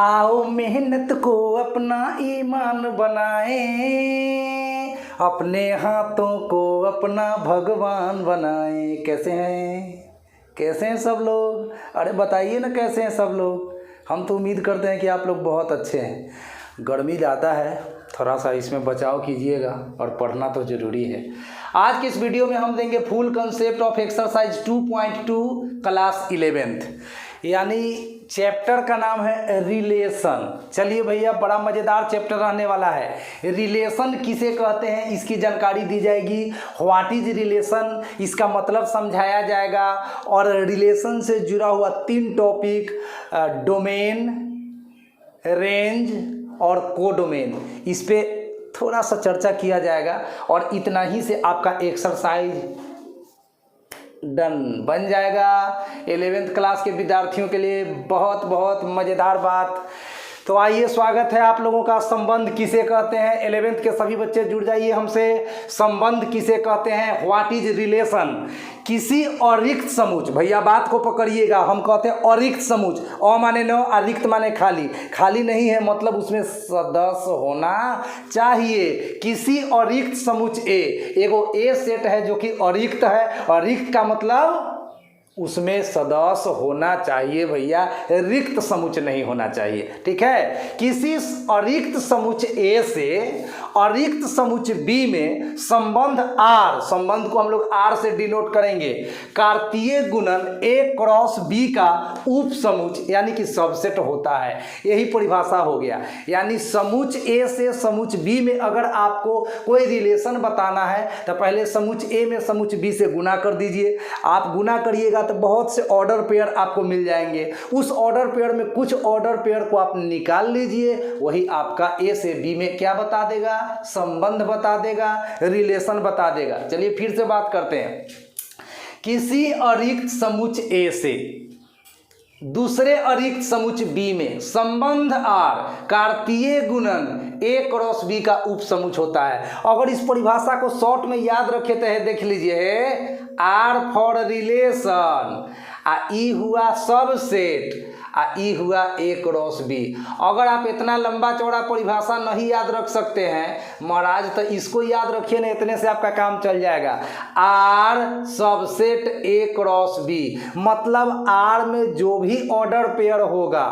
आओ मेहनत को अपना ईमान बनाएं, अपने हाथों को अपना भगवान बनाएं। कैसे हैं सब लोग? अरे बताइए ना कैसे हैं सब लोग। हम तो उम्मीद करते हैं कि आप लोग बहुत अच्छे हैं। गर्मी ज़्यादा है, थोड़ा सा इसमें बचाव कीजिएगा और पढ़ना तो ज़रूरी है। आज की इस वीडियो में हम देंगे full concept of exercise 2.2 class 11th, यानी चैप्टर का नाम है रिलेशन। चलिए भैया, बड़ा मज़ेदार चैप्टर रहने वाला है। रिलेशन किसे कहते हैं इसकी जानकारी दी जाएगी। व्हाट इज रिलेशन, इसका मतलब समझाया जाएगा। और रिलेशन से जुड़ा हुआ 3 टॉपिक, डोमेन, रेंज और कोडोमेन, इस पे थोड़ा सा चर्चा किया जाएगा। और इतना ही से आपका एक्सरसाइज डन बन जाएगा। 11th क्लास के विद्यार्थियों के लिए बहुत बहुत मज़ेदार बात। तो आइए, स्वागत है आप लोगों का। संबंध किसे कहते हैं? 11th के सभी बच्चे जुड़ जाइए हमसे। संबंध किसे कहते हैं? What is relation. किसी अरिक्त समूच, भैया बात को पकड़िएगा, हम कहते हैं अरिक्त समूच। अ माने न, अरिक्त माने खाली। खाली नहीं है मतलब उसमें सदस्य होना चाहिए। किसी अरिक्त समुच एगो ए सेट है जो कि अरिक्त है। अरिक्त का मतलब उसमें सदस्य होना चाहिए भैया, रिक्त समुच नहीं होना चाहिए। ठीक है। किसी अरिक्त समुच ए से अरिक्त समुच बी में संबंध आर, संबंध को हम लोग आर से डिनोट करेंगे, कार्तीय गुणन ए क्रॉस बी का उप समुच यानी कि सबसेट होता है। यही परिभाषा हो गया। यानी समुच ए से समुच बी में अगर आपको कोई रिलेशन बताना है तो पहले समुच ए में समुच बी से गुना कर दीजिए। आप गुना करिएगा तो बहुत से ऑर्डर पेयर आपको मिल जाएंगे। उस ऑर्डर पेयर में कुछ ऑर्डर पेयर को आप निकाल लीजिए, वही आपका ए से बी में क्या बता देगा? संबंध बता देगा, रिलेशन बता देगा। चलिए फिर से बात करते हैं। किसी अरिक्त समुच ए से दूसरे अरिक्त समुच बी में संबंध आर कार्तीय गुणन ए क्रॉस बी का उप समुच होता है। अगर इस परिभाषा को शॉर्ट में याद रखे तो है, देख लीजिए, आर फॉर रिलेशन, आ ई हुआ सबसेट, आ ई हुआ ए क्रॉस बी। अगर आप इतना लंबा चौड़ा परिभाषा नहीं याद रख सकते हैं महाराज, तो इसको याद रखिए ना, इतने से आपका काम चल जाएगा। R subset A cross B मतलब आर में जो भी ऑर्डर पेयर होगा,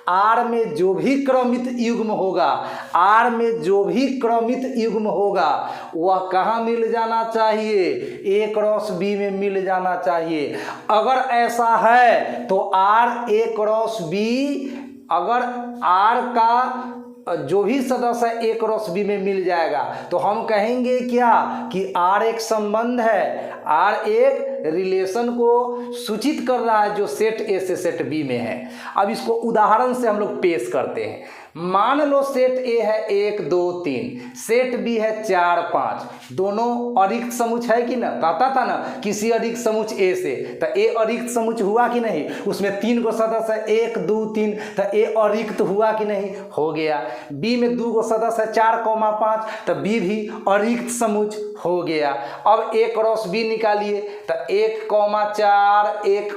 आर में जो भी क्रमित युग्म होगा, आर में जो भी क्रमित युग्म होगा, वह कहाँ मिल जाना चाहिए? ए क्रॉस बी में मिल जाना चाहिए। अगर ऐसा है तो आर ए क्रॉस बी, अगर आर का जो भी सदस्य है ए क्रॉस बी में मिल जाएगा तो हम कहेंगे क्या कि आर एक संबंध है, आर एक रिलेशन को सूचित कर रहा है जो सेट ए से सेट बी में है। अब इसको उदाहरण से हम लोग पेश करते हैं। मान लो सेट ए है 1 2 3, सेट बी है 4 5, दोनों अरिक्त समुच है कि ना? कहता था ना किसी अरिक्त समुच ए से, तो ए अरिक्त समुच हुआ कि नहीं? उसमें 3 गो सदस्य है, 1 2 3, तो ए अरिक्त हुआ कि नहीं? हो गया। बी में 2 गो सदस्य है 4 5, तो बी भी अरिक्त समुच हो गया। अब ए क्रॉस बी निकालिए, तो 1 4 1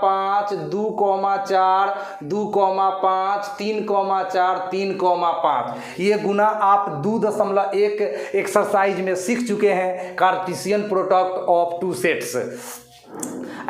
5 2 4 2 5 3 4 3 5, ये गुना आप 2.1 एक्सरसाइज में सीख चुके हैं, कार्टेशियन प्रोडक्ट ऑफ 2 सेट्स।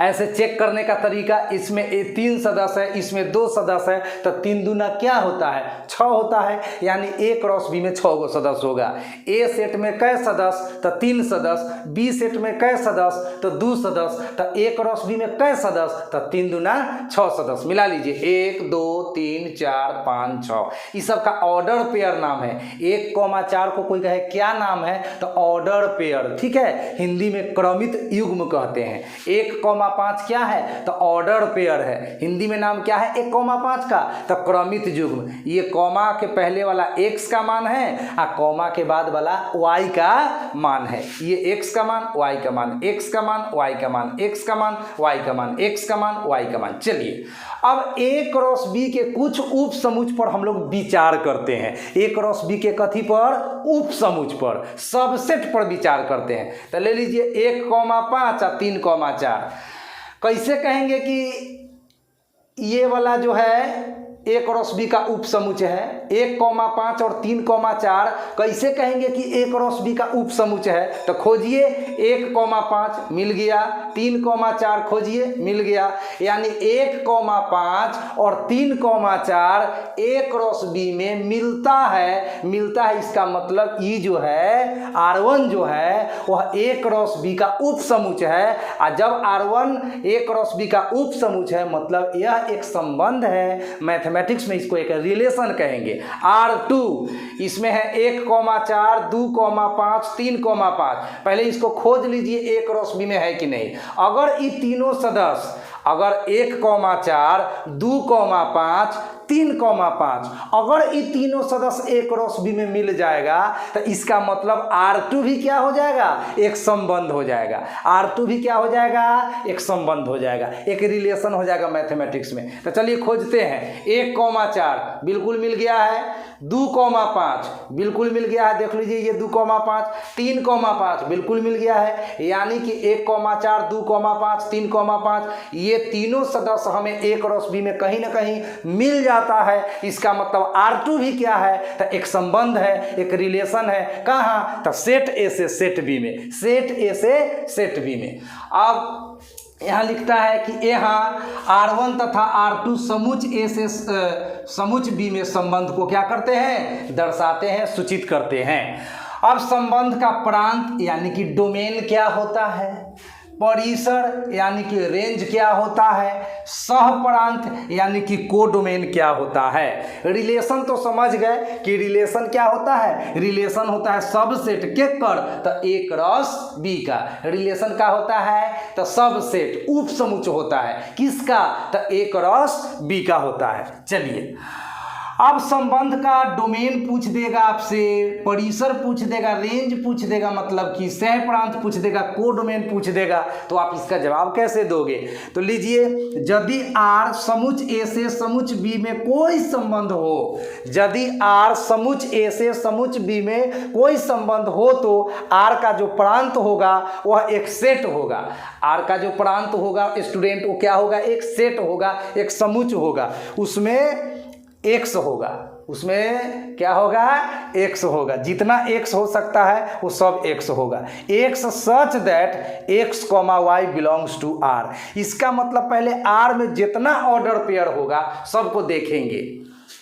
ऐसे चेक करने का तरीका, इसमें 3 सदस्य है, इसमें 2 सदस्य है, तो 3 दूना क्या होता है? 6 होता है। यानी ए क्रॉस बी में 6 गो सदस्य होगा। ए सेट में कै सदस्य? तो 3 सदस्य। बी सेट में कै सदस्य? तो 2 सदस्य। तो ए क्रॉस बी में कै सदस्य? तो 3 दूना 6 सदस्य। मिला लीजिए, 1 2 3 4 5 6, इस सब का ऑर्डर पेयर नाम है। 1 4 को कोई कहे क्या नाम है? तो ऑर्डर पेयर। ठीक है, हिंदी में क्रमित युग्म कहते हैं। 1 5 क्या है? तो ऑर्डर पेयर है। हिंदी में नाम क्या है 1 5 का? तो क्रमित युग्म। ये कॉमा के पहले वाला x का मान है, और कॉमा के बाद वाला y का मान है। ये x का मान, y का मान, x का मान, y का मान, x का मान, y का मान, x का मान, y का मान। चलिए, अब a क्रॉस b के कुछ उप समुच पर हम लोग विचार करते हैं। a क्रॉस b के कथी पर? उप समुच पर, सबसेट पर विचार करते हैं। तो ले लीजिए 1 5 और 3 4। कैसे कहेंगे कि ये वाला जो है A क्रॉस B का उप समुच्चय है। 1,5 और 3,4 कैसे कहेंगे कि A क्रॉस B का उप समुच्चय है? तो खोजिए, 1,5 मिल गया, 3,4 खोजिए, मिल गया। यानी 1,5 और 3,4 A क्रॉस B में मिलता है। मिलता है इसका मतलब E जो है, R1 जो है वह A क्रॉस B का उप समुच्चय है। और जब R1 A क्रॉस B का उप समुच्चय है मतलब यह एक संबंध है। मैथमेटिक्स में इसको एक रिलेशन कहेंगे। R2 इसमें है 1,4, 2,5, 3,5। पहले इसको खोज लीजिए A क्रॉस B में है कि नहीं। अगर ये तीनों सदस्य अगर 1,4, 2,5, 3,5 अगर ये तीनों सदस्य A क्रॉस B में मिल जाएगा तो इसका मतलब R2 भी क्या हो जाएगा? एक संबंध हो जाएगा। R2 भी क्या हो जाएगा? एक संबंध हो जाएगा, एक रिलेशन हो जाएगा मैथमेटिक्स में। तो चलिए खोजते हैं। 1,4 बिल्कुल मिल गया है, 2,5 बिल्कुल मिल गया है, देख लीजिए ये 2,5, 3,5 बिल्कुल मिल गया है। यानी कि 1,4, 2,5, 3,5 ये तीनों सदस्य हमें A क्रॉस B में कहीं ना कहीं मिल जाता है। इसका मतलब R2 भी क्या है? तो एक संबंध है, एक रिलेशन है। कहाँ? तो सेट A से सेट B में, सेट A से सेट B में। अब यहाँ लिखता है कि यहाँ R1 तथा R2 समुच्चय A से समुच्चय B में संबंध को क्या करते हैं? दर्शाते हैं, सूचित करते हैं। अब संबंध का प्रांत यानी कि डोमेन क्या होता है, परिसर यानी कि रेंज क्या होता है, सहप्रांत यानी कि कोडोमेन क्या होता है। रिलेशन तो समझ गए कि रिलेशन क्या होता है। रिलेशन होता है सबसेट के कर तो A क्रॉस B का रिलेशन क्या होता है? तो सबसेट उप समुच्चय होता है। किसका? तो A क्रॉस B का होता है। चलिए अब संबंध का डोमेन पूछ देगा आपसे, परिसर पूछ देगा, रेंज पूछ देगा, मतलब कि सह प्रांत पूछ देगा, कोडोमेन पूछ देगा, तो आप इसका जवाब कैसे दोगे? तो लीजिए, यदि R समुच्चय A से समुच्चय B में कोई संबंध हो, यदि R समुच्चय A से समुच्चय B में कोई संबंध हो तो R का जो प्रांत होगा वह एक सेट होगा। R का जो प्रांत होगा स्टूडेंट वो क्या होगा? एक सेट होगा, एक समुच्चय होगा, उसमें x होगा, उसमें क्या होगा? x होगा। जितना x हो सकता है वो सब x होगा। x such that x, y belongs to R। इसका मतलब पहले R में जितना ऑर्डर पेयर होगा सबको देखेंगे।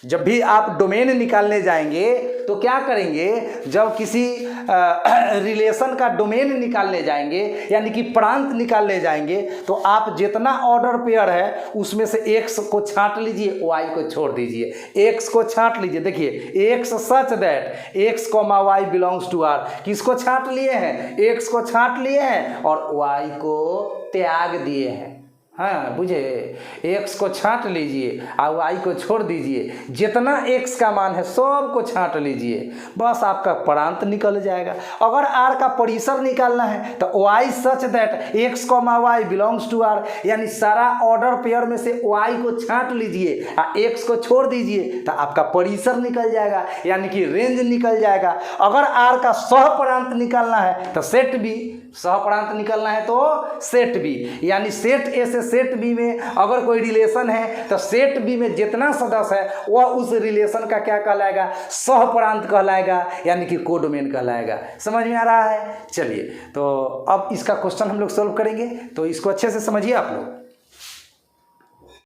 जब भी आप डोमेन निकालने जाएंगे तो क्या करेंगे? जब किसी रिलेशन का डोमेन निकालने जाएंगे यानी कि प्रांत निकालने जाएंगे तो आप जितना ऑर्डर पेयर है उसमें से x को छांट लीजिए, y को छोड़ दीजिए। x को छांट लीजिए, देखिए x such that x, y belongs to R। किसको छांट लिए हैं? x को छांट लिए हैं और y को त्याग दिए हैं। हाँ बुझे, x को छांट लीजिए और y को छोड़ दीजिए। जितना x का मान है सब को छांट लीजिए, बस आपका प्रांत निकल जाएगा। अगर R का परिसर निकालना है तो y such that x, y belongs to R, यानी सारा ऑर्डर पेयर में से y को छांट लीजिए और x को छोड़ दीजिए तो आपका परिसर निकल जाएगा, यानी कि रेंज निकल जाएगा। अगर R का सहप्रांत निकालना है तो सेट B, सहप्रांत निकालना है तो सेट B, यानी सेट A से सेट B में अगर कोई रिलेशन है तो सेट B में जितना सदस्य है वह उस रिलेशन का क्या कहलाएगा? सहप्रांत कहलाएगा, यानी कि कोडोमेन कहलाएगा। समझ में आ रहा है? चलिए तो अब इसका क्वेश्चन हम लोग सॉल्व करेंगे, तो इसको अच्छे से समझिए आप लोग।